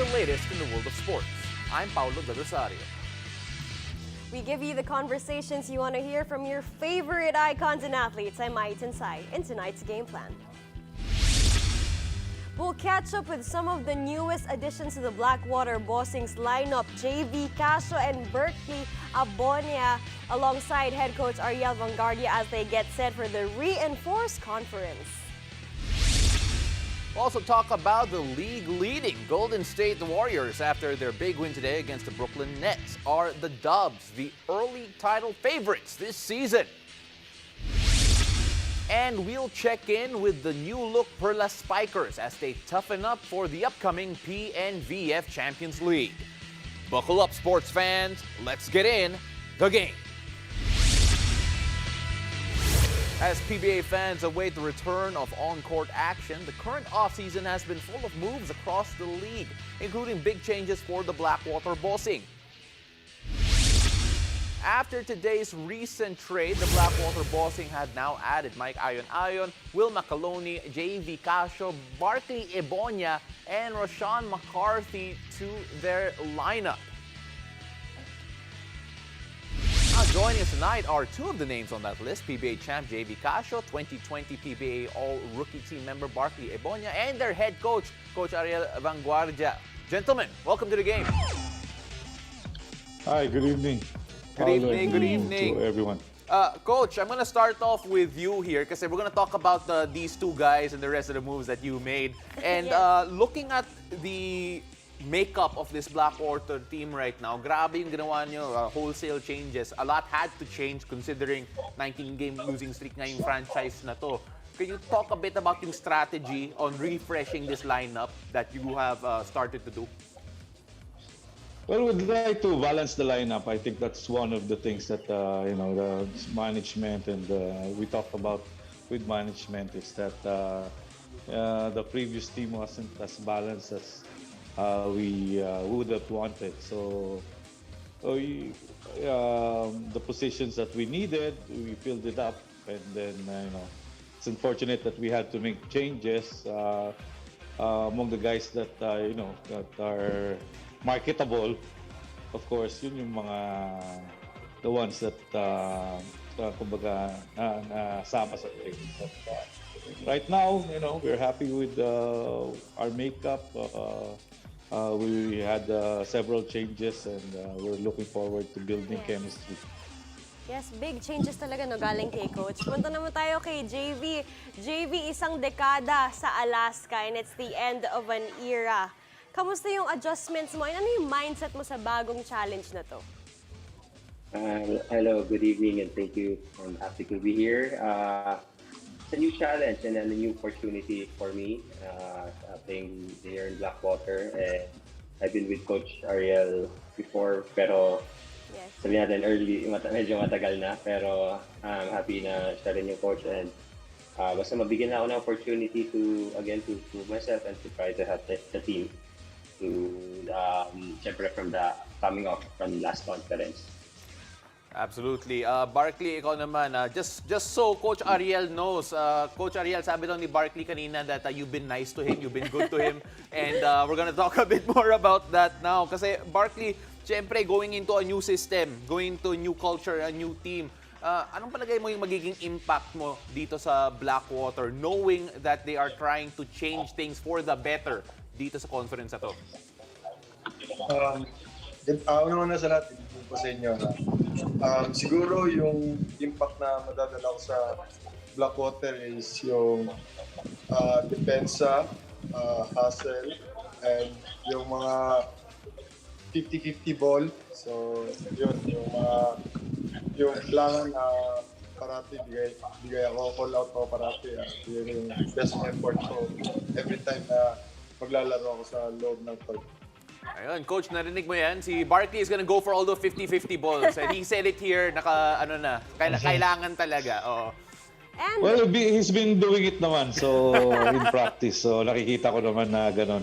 the latest in the world of sports. I'm Paulo de Rosario. We give you the conversations you want to hear from your favorite icons and athletes. I'm Maitan Sai in tonight's game plan. We'll catch up with some of the newest additions to the Blackwater Bossing's lineup, JVee, Casio, and Barkley, Eboña, alongside head coach Ariel Vanguardia as they get set for the reinforced conference. We'll also talk about the league-leading Golden State Warriors after their big win today against the Brooklyn Nets. Are the Dubs the early title favorites this season? And we'll check in with the new-look Perlas Spikers as they toughen up for the upcoming PNVF Champions League. Buckle up, sports fans. Let's get in the game. As PBA fans await the return of on-court action, the current offseason has been full of moves across the league, including big changes for the Blackwater Bossing. After today's recent trade, the Blackwater Bossing had now added Mike Ayon, Will Macaloni, JVee, Casio, Barkley, Eboña, and Rashawn McCarthy to their lineup. Now joining us tonight are two of the names on that list, PBA champ JVee Casio, 2020 PBA All-Rookie Team member Barkley Eboña, and their head coach, Coach Ariel Vanguardia. Gentlemen, welcome to the game. Hi, good evening. Good evening to everyone. Coach, I'm going to start off with you here because we're going to talk about these two guys and the rest of the moves that you made. And Yes. Looking at the makeup of this Blackwater team right now, grabe yung ginawa nyo, wholesale changes. A lot had to change considering 19-game losing streak na yung franchise na to. Can you talk a bit about yung strategy on refreshing this lineup that you have started to do? Well, we'd like to balance the lineup. I think that's one of the things that the management and we talked about with management is that the previous team wasn't as balanced as we would have wanted. So the positions that we needed, we filled it up, and then it's unfortunate that we had to make changes among the guys that that are marketable. Of course, yun yung mga the ones that kumbaga sama sa team. But, right now, we're happy with our makeup. We had several changes and we're looking forward to building chemistry. Yes, big changes talaga no galing kay Coach. Punta naman tayo kay JVee. JVee, isang dekada sa Alaska and it's the end of an era. Kamusta yung adjustments mo? Ano yung mindset mo sa bagong challenge na to? Hello, good evening, and thank you. I'm happy to be here. It's a new challenge and a new opportunity for me playing here in Blackwater. And I've been with Coach Ariel before, pero sabihin natin medyo matagal na. Pero I'm happy na siya rin yung coach and basta mabigyan na ako ng opportunity to prove myself and to try to help the team to syempre from the coming off from last conference. Absolutely. Barkley, ikaw naman, just so Coach Ariel knows, Coach Ariel, sabi daw ni Barkley kanina that you've been nice to him, you've been good to him, and we're gonna talk a bit more about that now. Kasi Barkley, syempre, going into a new system, going into a new culture, a new team, anong palagay mo yung magiging impact mo dito sa Blackwater, knowing that they are trying to change things for the better dito sa conference na to? Una sa lahat, ibigin ko sa inyo na siguro yung impact na madadala ko sa Blackwater is yung depensa, hustle, and yung mga 50-50 ball. So, yun, yung kailangan na parati bigay ako, call out ko parati. Yun yung best effort ko every time na maglalaro ako sa loob ng court. Ayun, Coach, narinig mo yan? Si Barkley is gonna go for all the 50-50 balls. And he said it here, kailangan talaga. Oo. And Well, he's been doing it naman, so in practice. So nakikita ko naman na ganun.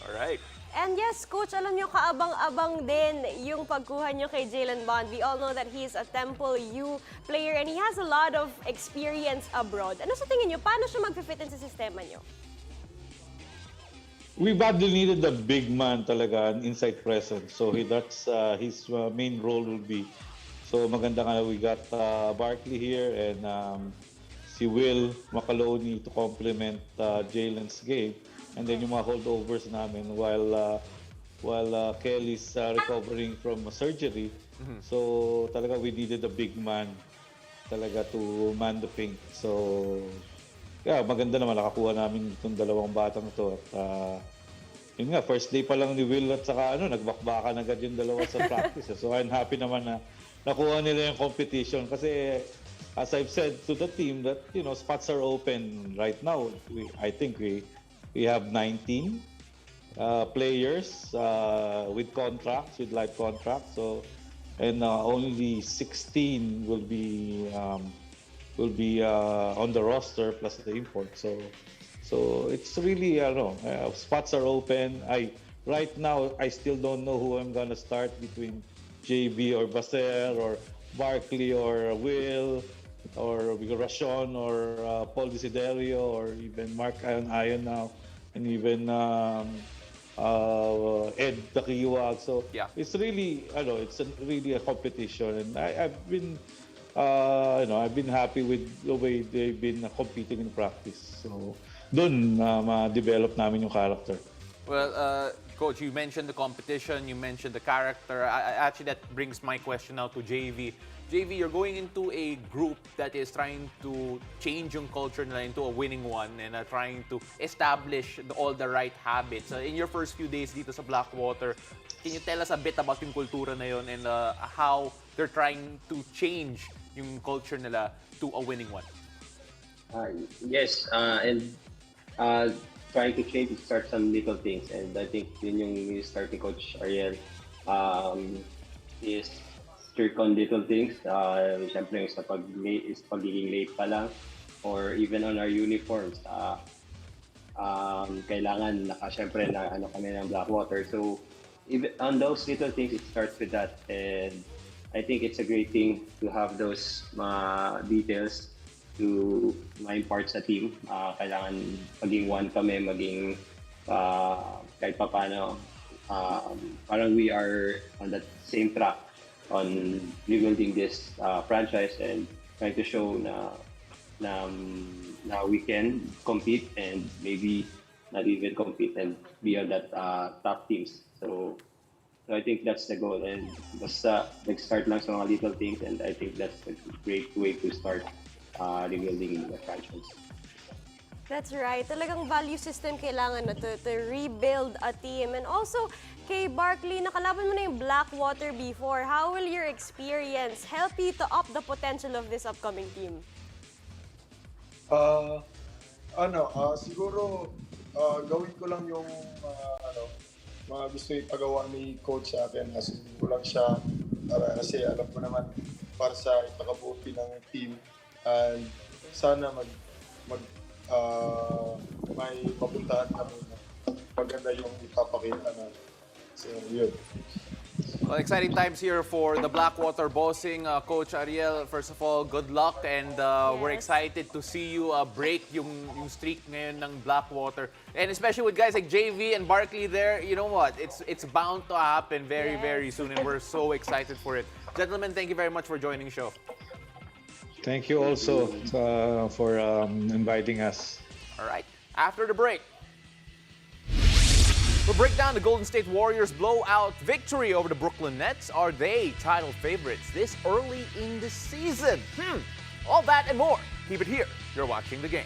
Alright. And yes, Coach, alam nyo, kaabang-abang din yung pagkuha nyo kay Jalen Bond. We all know that he's a Temple U player and he has a lot of experience abroad. Ano sa tingin nyo, paano siya mag-fit in sa sistema nyo? we badly needed a big man talaga, an inside presence. So that's his main role will be. So maganda nga we got Barkley here and si Will Macaloni to complement Jalen's game. And then yung mga holdovers namin while Kelly's recovering from surgery. So talaga we needed a big man talaga to man the paint. So yeah, maganda naman nakakuha namin itong dalawang batang to at yun nga, first day pa lang ni Will at saka nagbakbakan agad yung dalawa sa practice. So I'm happy naman na nakuha nila yung competition kasi as I've said to the team that spots are open right now. I think we have 19 players with contracts, with live contracts. So and only 16 will be on the roster plus the import. So it's really spots are open. Right now I still don't know who I'm gonna start between JVee or Basel or Barkley or Will or Rashawn or Paul Desiderio or even Mark Ion now and even Ed Takiwag. So Yeah. it's really really a competition and I've been I've been happy with the way they've been competing in practice. So doon ma-develop namin yung character. Well, Coach, you mentioned the competition, you mentioned the character. Actually, that brings my question now to JVee. JVee, you're going into a group that is trying to change yung culture nila into a winning one and trying to establish all the right habits. In your first few days dito sa Blackwater, can you tell us a bit about yung kultura na yun and how they're trying to change yung culture nila to a winning one? Yes, and trying to change is start some little things, and I think yun yung starting coach Ariel is strict on little things. Siyempre sa pagiging late pa lang or even on our uniforms. Kailangan siyempre na kami ng Blackwater. So even on those little things, it starts with that, and I think it's a great thing to have those details to ma-impart sa team. Kailangan maging one kami, maging kahit pa paano, parang we are on that same track on rebuilding this franchise and trying to show na we can compete and maybe not even compete and be on that top teams. So I think that's the goal, and basta nag-start lang sa mga little things, and I think that's a great way to start rebuilding the franchise. That's right. Talagang value system kailangan na to rebuild a team. And also, kay Barkley, nakalaban mo na yung Blackwater before. How will your experience help you to up the potential of this upcoming team? Siguro gawin ko lang yung mga gusto ipagawa ni coach sa akin. Sabihin ko lang siya kasi alam ko naman para sa ipakabuti ng team. And sana may mapuntahan kami na maganda yung ipapakita na. So, yun. Well, exciting times here for the Blackwater bossing. Coach Ariel, first of all, good luck and we're excited to see you break yung streak ngayon ng Blackwater. And especially with guys like JVee and Barkley there, you know what? It's bound to happen very, very soon and we're so excited for it. Gentlemen, thank you very much for joining the show. Thank you also for inviting us. All right, after the break, we'll break down the Golden State Warriors' blowout victory over the Brooklyn Nets. Are they title favorites this early in the season? All that and more. Keep it here. You're watching The Game.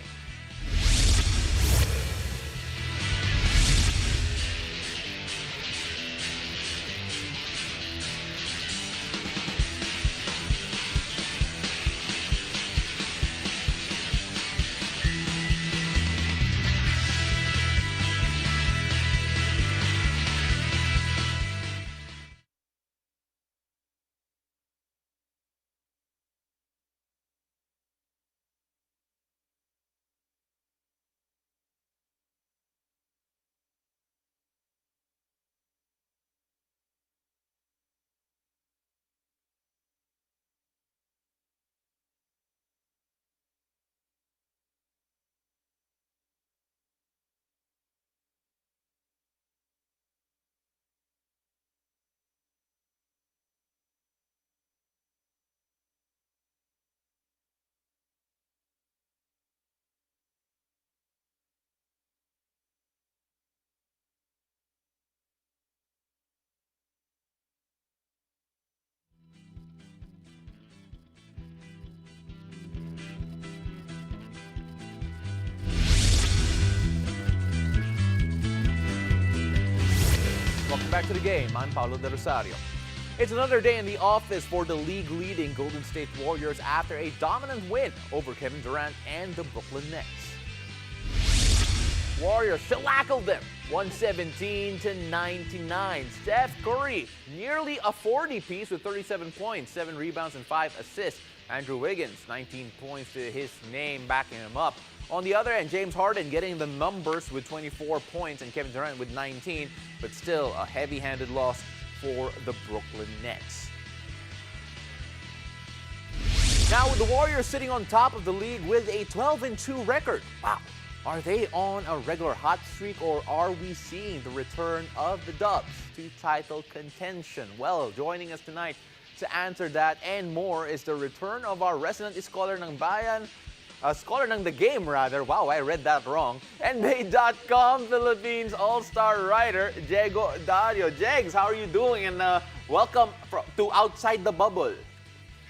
Welcome back to the game. I'm Paulo De Rosario. It's another day in the office for the league-leading Golden State Warriors after a dominant win over Kevin Durant and the Brooklyn Nets. Warriors shellackled them 117-99. Steph Curry, nearly a 40-piece with 37 points, 7 rebounds, and 5 assists. Andrew Wiggins, 19 points to his name, backing him up. On the other end, James Harden getting the numbers with 24 points and Kevin Durant with 19, but still a heavy-handed loss for the Brooklyn Nets. Now with the Warriors sitting on top of the league with a 12-2 record. Wow. Are they on a regular hot streak, or are we seeing the return of the Dubs to title contention? Well, joining us tonight to answer that and more is the return of our resident scholar ng bayan, scholar ng the game rather. Wow, I read that wrong. NBA.com Philippines All-Star writer, Diego Dario. Jegs, how are you doing? And welcome to Outside the Bubble.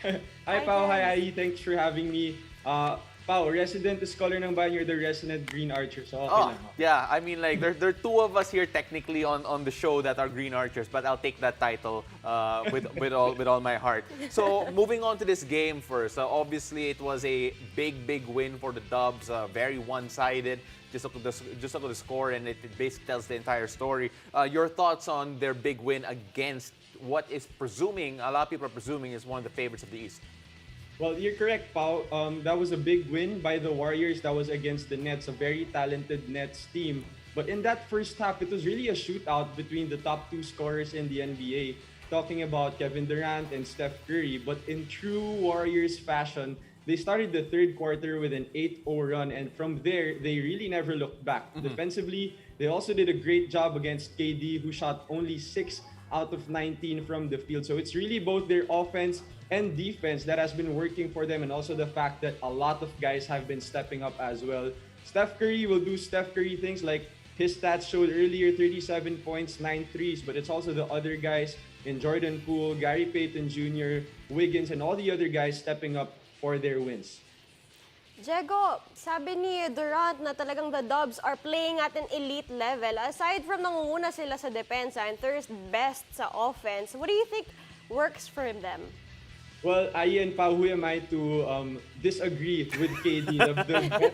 Hi, Pao. Hi, Ai. Thanks for having me. Pao, resident scholar ng bayan, you're the resident Green Archer. So okay lang. Yeah, I mean, like, there are two of us here technically on the show that are Green Archers, but I'll take that title with all my heart. So moving on to this game first. Obviously, it was a big win for the Dubs. Very one-sided. Just look at the score, and it basically tells the entire story. Your thoughts on their big win against what is presuming, a lot of people are presuming, is one of the favorites of the East? Well, you're correct, Pao. That was a big win by the Warriors. That was against the Nets, a very talented Nets team. But in that first half, it was really a shootout between the top 2 scorers in the NBA. Talking about Kevin Durant and Steph Curry. But in true Warriors fashion, they started the third quarter with an 8-0 run. And from there, they really never looked back. Defensively, they also did a great job against KD, who shot only 6 out of 19 from the field. So it's really both their offense and defense that has been working for them, and also the fact that a lot of guys have been stepping up as well. Steph Curry will do Steph Curry things, like his stats showed earlier, 37 points, 9 threes, but it's also the other guys in Jordan Poole, Gary Payton Jr., Wiggins, and all the other guys stepping up for their wins. Diego, sabi ni Durant na talagang the Dubs are playing at an elite level. Aside from nangunguna sila sa depensa and third best sa offense, what do you think works for them? Well, Ian, Pa, who am I to disagree with KD,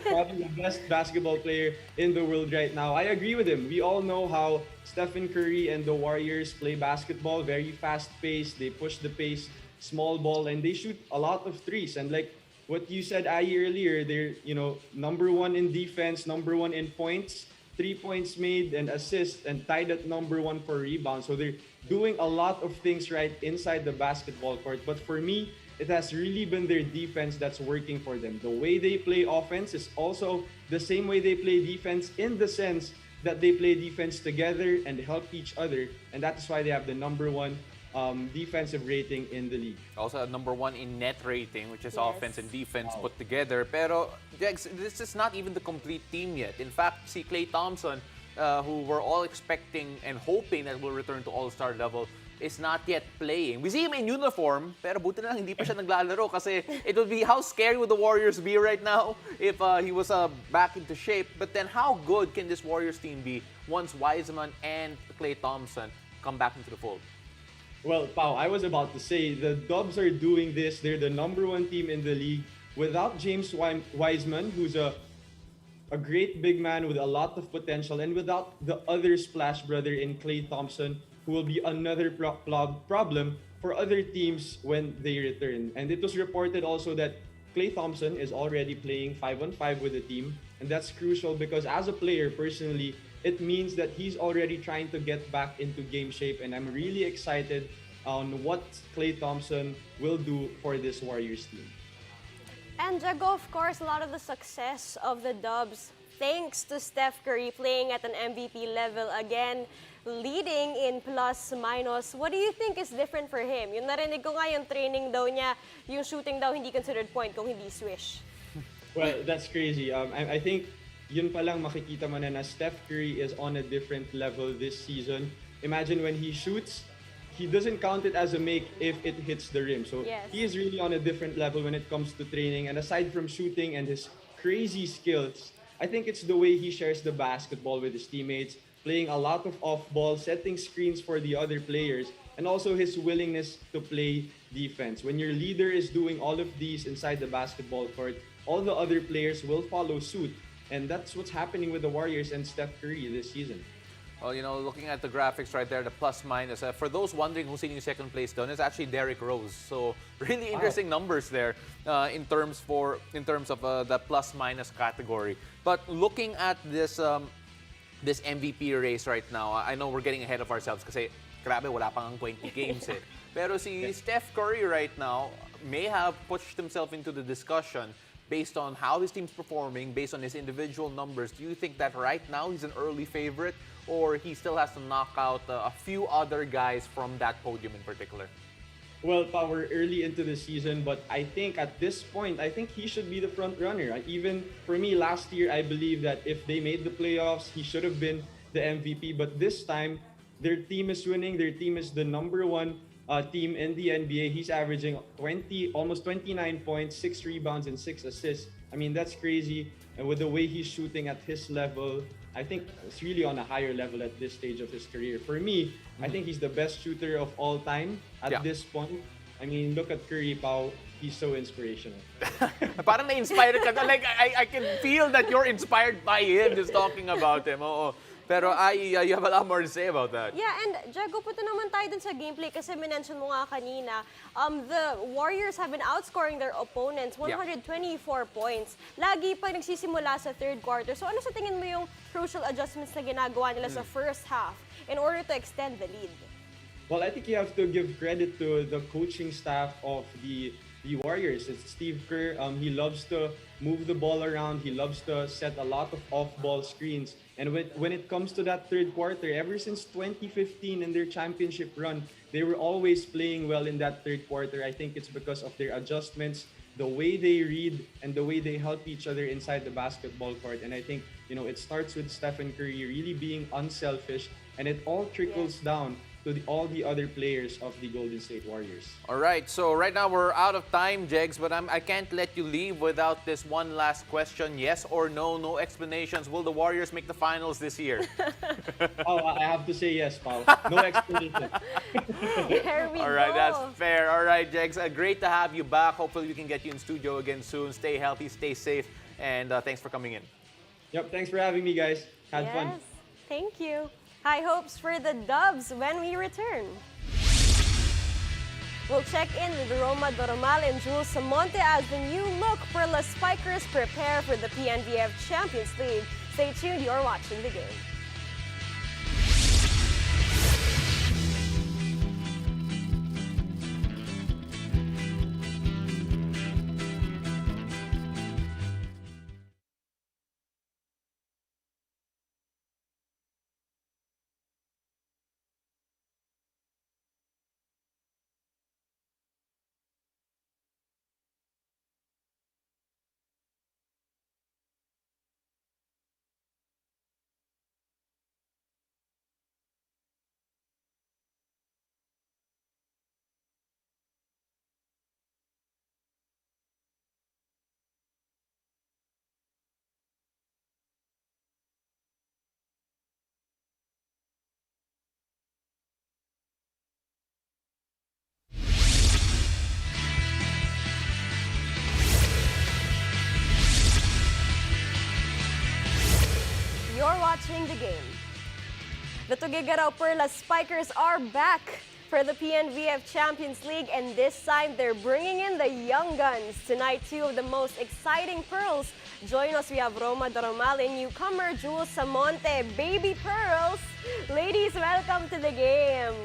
probably the best basketball player in the world right now? I agree with him. We all know how Stephen Curry and the Warriors play basketball, very fast-paced. They push the pace, small ball, and they shoot a lot of threes. And like what you said, Ai, earlier, they're number 1 in defense, number 1 in points, 3 points made and assists, and tied at number 1 for rebounds. So they're doing a lot of things right inside the basketball court. But for me, it has really been their defense that's working for them. The way they play offense is also the same way they play defense, in the sense that they play defense together and help each other. And that is why they have the number 1 defensive rating in the league. Also number 1 in net rating, which is Yes. offense and defense put together. Pero, Jegs, this is not even the complete team yet. In fact, si Klay Thompson, who we're all expecting and hoping that will return to all-star level, is not yet playing. We see him in uniform, pero buti na lang hindi pa siya naglalaro, kasi it would be, how scary would the Warriors be right now if he was back into shape. But then how good can this Warriors team be once Wiseman and Klay Thompson come back into the fold? Well, Pao, I was about to say, the Dubs are doing this. They're the number 1 team in the league without James Wiseman, who's a great big man with a lot of potential, and without the other splash brother in Klay Thompson, who will be another problem for other teams when they return. And it was reported also that Klay Thompson is already playing 5-on-5 with the team, and that's crucial because as a player, personally, it means that he's already trying to get back into game shape, and I'm really excited on what Klay Thompson will do for this Warriors team. And Diego, of course, a lot of the success of the Dubs, thanks to Steph Curry playing at an MVP level again, leading in plus-minus. What do you think is different for him? Yung narinig ko nga yung training daw niya, yung shooting daw hindi considered point kung hindi swish. Well, that's crazy. I think yun pa lang makikita mo na Steph Curry is on a different level this season. Imagine when he shoots, he doesn't count it as a make if it hits the rim. So Yes. he is really on a different level when it comes to training. And aside from shooting and his crazy skills, I think it's the way he shares the basketball with his teammates, playing a lot of off-ball, setting screens for the other players, and also his willingness to play defense. When your leader is doing all of these inside the basketball court, all the other players will follow suit. And that's what's happening with the Warriors and Steph Curry this season. Well, looking at the graphics right there, the plus minus. For those wondering who's in second place down, it's actually Derrick Rose. So really interesting numbers there in terms of the plus minus category. But looking at this this MVP race right now, I know we're getting ahead of ourselves kasi grabe wala pang 20 games eh. Pero si Steph Curry right now may have pushed himself into the discussion based on how his team's performing, based on his individual numbers. Do you think that right now he's an early favorite, or he still has to knock out a few other guys from that podium in particular? Well, we're early into the season, but I think at this point, I think he should be the front runner. Even for me, last year, I believe that if they made the playoffs, he should have been the MVP. But this time, their team is winning. Their team is the number one team in the NBA. He's averaging almost 29 points, 6 rebounds, and 6 assists. I mean, that's crazy. And with the way he's shooting at his level, I think it's really on a higher level at this stage of his career. For me, I think he's the best shooter of all time at this point. I mean, look at Curry, Pao. He's so inspirational. Parang na-inspired ka. Like, I can feel that you're inspired by him just talking about him. Oo. Pero you have a lot more to say about that. Yeah, and Jago, punta naman tayo dun sa gameplay kasi minention mo nga kanina, the Warriors have been outscoring their opponents 124 points. Lagi pa nagsisimula sa third quarter. So ano sa tingin mo yung crucial adjustments na ginagawa nila sa first half in order to extend the lead? Well, I think you have to give credit to the coaching staff of the Warriors. It's Steve Kerr. He loves to move the ball around. He loves to set a lot of off-ball screens. And when it comes to that third quarter, ever since 2015 in their championship run, they were always playing well in that third quarter. I think it's because of their adjustments, the way they read, and the way they help each other inside the basketball court. And I think, it starts with Stephen Curry really being unselfish, and it all trickles down to all the other players of the Golden State Warriors. All right, so right now we're out of time, Jegs, but I can't let you leave without this one last question. Yes or no? No explanations. Will the Warriors make the finals this year? I have to say yes, Paul. No explanation. There we All right, go. that's fair. All right, Jegs, great to have you back. Hopefully we can get you in studio again soon. Stay healthy, stay safe, and thanks for coming in. Yep, thanks for having me, guys. Had fun. Yes, thank you. High hopes for the Dubs when we return. We'll check in with Roma Doromal and Jules Samonte as the new look Perlas Spikers prepare for the PNVF Champions League. Stay tuned, you're watching the game. You're watching the game. The Tuguegarao Perlas Spikers are back for the PNVF Champions League, and this time they're bringing in the young guns. Tonight, two of the most exciting Pearls join us. We have Roma Doromal and newcomer Jules Samonte. Baby Pearls, ladies, welcome to the game.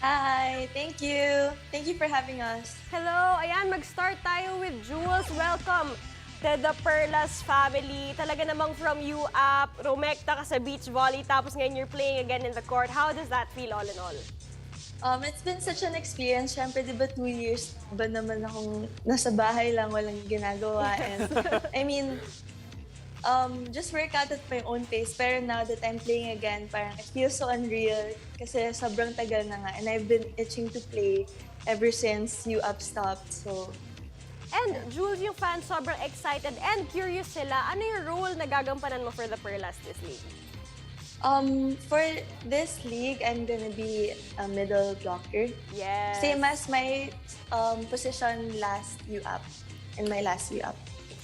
Hi, thank you. Thank you for having us. Hello, ayan, mag-start tayo with Jules. Welcome to the Perlas family. Talaga namang from you up, rumekta ka sa beach volley, tapos ngayon you're playing again in the court. How does that feel all in all? It's been such an experience. Siyempre, di ba 2 years ba naman akong nasa bahay lang, walang ginagawa. And I mean, just work out at my own pace. Pero now that I'm playing again, parang it feels so unreal kasi sobrang tagal na nga. And I've been itching to play ever since you up stopped. So, And Jules, yung fans sobrang excited and curious sila. Ano yung role na gagampanan mo for the Perlas this league? For this league, I'm gonna be a middle blocker. Yes. Same as my position last U up, in my last U up.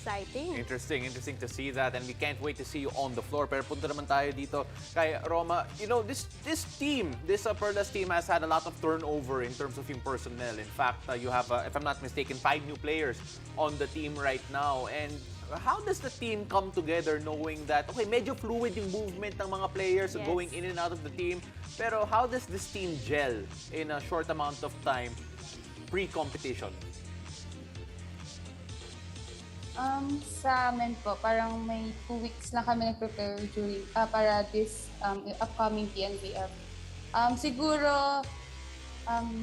Exciting. Interesting to see that, and we can't wait to see you on the floor. Pero punta naman tayo dito kay Roma. You know, this team, this Perlas team has had a lot of turnover in terms of yung personnel. In fact, you have, if I'm not mistaken, 5 new players on the team right now. And how does the team come together knowing that, okay, medyo fluid yung movement ng mga players Yes. going in and out of the team, pero how does this team gel in a short amount of time pre-competition? Sa amin po, parang may 2 weeks lang kami nag-prepare during, para this upcoming PNVF. Siguro,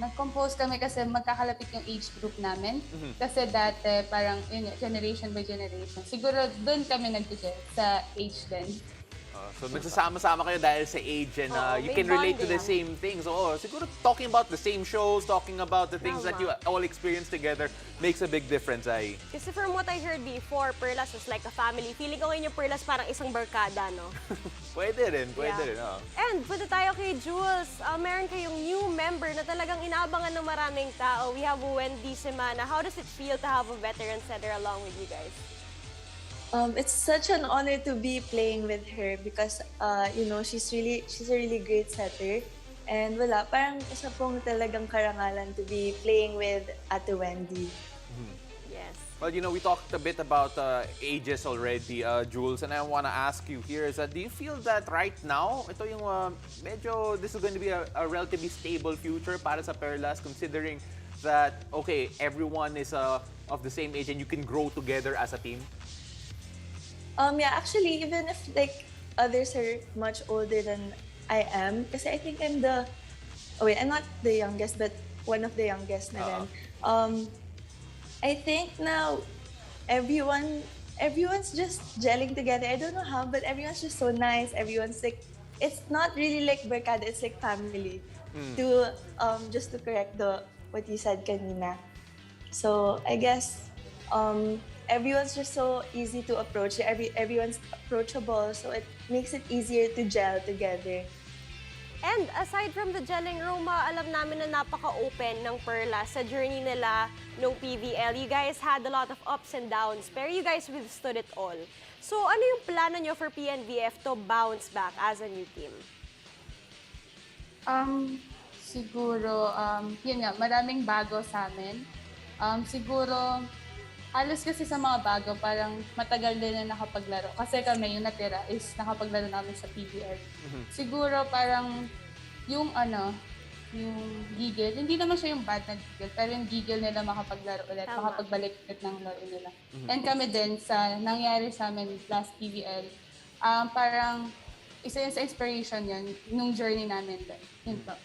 nag-compose kami kasi magkakalapit yung age group namin. Kasi dati, parang generation by generation. Siguro, doon kami nag-gel sa age din. So nagsasama-sama kayo dahil sa age and Oo, you may can relate to bonding. the same things. Oo, siguro talking about the same shows, talking about the things that you Tama. all experience together makes a big difference, ay. Kasi from what I heard before, Perlas was like a family. Feeling ko ngayon yung Perlas parang isang barkada, no? Pwede rin, oo. And punta tayo kay Jules. Meron kayong new member na talagang inaabangan ng maraming tao. We have Wendy Semana. How does it feel to have a veteran setter along with you guys? It's such an honor to be playing with her because you know, she's a really great setter. And wala, parang isa pong talagang karangalan to be playing with Ate Wendy. Yes. Well, you know, we talked a bit about ages already, Jules, and I want to ask you here is that do you feel that right now, ito yung medyo, this is going to be a relatively stable future para sa Perlas considering that, okay, everyone is of the same age and you can grow together as a team? Yeah, actually, even if like others are much older than I am, kasi I think I'm I'm not the youngest, but one of the youngest na rin. I think now everyone's just gelling together. I don't know how, but everyone's just so nice. Everyone's like, it's not really like barkada, it's like family. To just to correct what you said kanina. So I guess everyone's just so easy to approach. Everyone's approachable, so it makes it easier to gel together. And aside from the gelling, Roma, alam namin na napaka-open ng Perlas sa journey nila no PVL. You guys had a lot of ups and downs, pero you guys withstood it all. So ano yung plano nyo for PNVF to bounce back as a new team? Siguro, yun nga, maraming bago sa amin. Siguro, halos kasi sa mga bago, parang matagal din na nakapaglaro. Kasi kami, yung natira is nakapaglaro namin sa PBL. Siguro parang yung yung gigil, hindi naman siya yung bad na gigil, pero yung gigil nila makapaglaro ulit, Tama. makapagbalik ulit ng laro nila. And kami din, sa nangyari sa amin last PBL, parang isa yun sa inspiration yun, nung journey namin din. Yun po.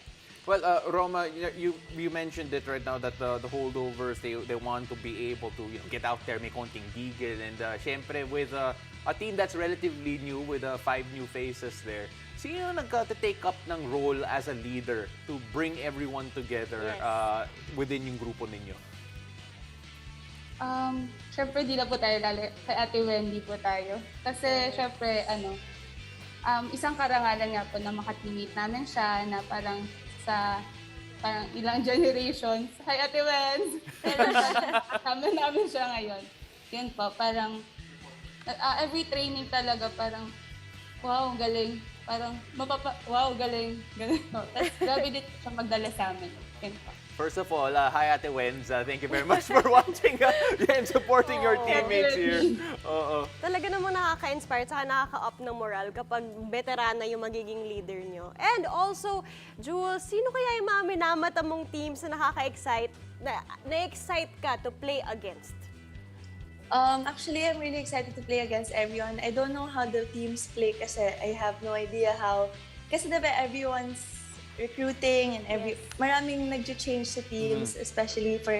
Well, Roma, you mentioned it right now that the holdovers they want to be able to get out there, may konting gigil, and syempre with a team that's relatively new with 5 new faces there. Sino nagka-take up ng role as a leader to bring everyone together within yung grupo ninyo? Syempre di na po tayo kay Ate Wendy po tayo. Kasi syempre isang karangalan nga po na makatimate namin siya na parang ilang generations. Hi, Ate Wenz! Pero kasama namin siya ngayon. Yun po, parang every training talaga parang wow, galing. Parang wow, galing. Ganun po. Tapos grabe din siya magdala sa amin. Yun po. First of all, hi Ate Wenz. Thank you very much for watching and supporting your teammates here. Talaga namang nakaka-inspire at nakaka-up ng moral kapag veterana yung magiging leader nyo. And also, Jules, sino kaya yung mga minamata mong teams na nakaka-excite, na-excite ka to play against? Actually, I'm really excited to play against everyone. I don't know how the teams play kasi I have no idea how. Kasi diba everyone's recruiting and maraming nag-change sa teams, especially for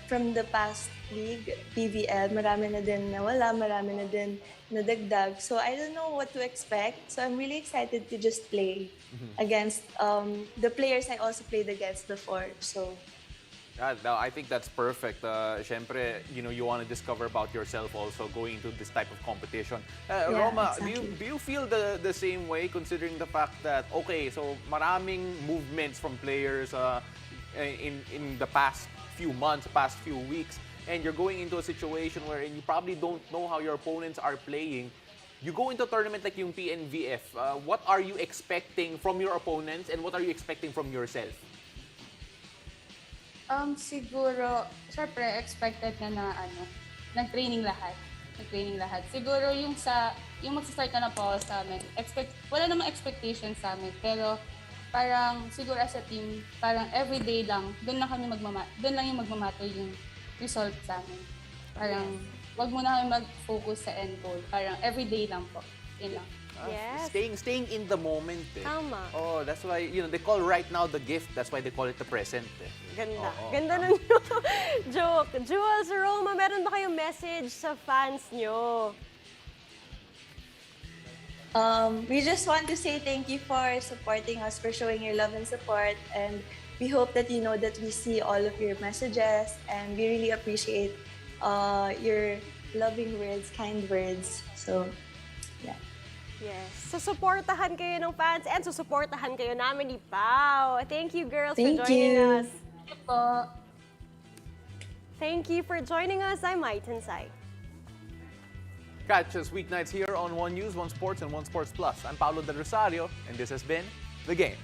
from the past league, PVL. Marami na din nawala, marami na din nadagdag. So I don't know what to expect. So I'm really excited to just play against the players I also played against before. So No, I think that's perfect. Syempre, you want to discover about yourself also going into this type of competition. Roma, exactly. do you feel the same way considering the fact that, okay, so maraming movements from players in the past few months, past few weeks, and you're going into a situation wherein you probably don't know how your opponents are playing. You go into a tournament like yung PNVF, what are you expecting from your opponents and what are you expecting from yourself? Siguro, syempre, expected na nag-training lahat. Nag-training lahat. Siguro yung magsa-start na po ako sa amin, wala namang expectation sa amin, pero parang siguro as a team, parang everyday lang, doon lang yung magmamatter yung result sa amin. Parang, wag muna kami mag-focus sa end goal. Parang everyday lang po. Yun lang. Yes. Staying in the moment. Eh. Tama. Oh, that's why, they call right now the gift. That's why they call it the present. Eh. Ganda. Oo, Ganda ng joke. Jules, Roma, meron ba kayong message sa fans nyo? We just want to say thank you for supporting us, for showing your love and support, and we hope that you know that we see all of your messages, and we really appreciate your loving words, kind words. So, yeah. Yes. Susuportahan kayo ng fans and susuportahan kayo namin ni Pao. Thank you, girls, for joining us. Thank you po. Thank you for joining us. I'm Maitan Sai. Catch us weeknights here on One News, One Sports, and One Sports Plus. I'm Paulo Del Rosario, and this has been The Game.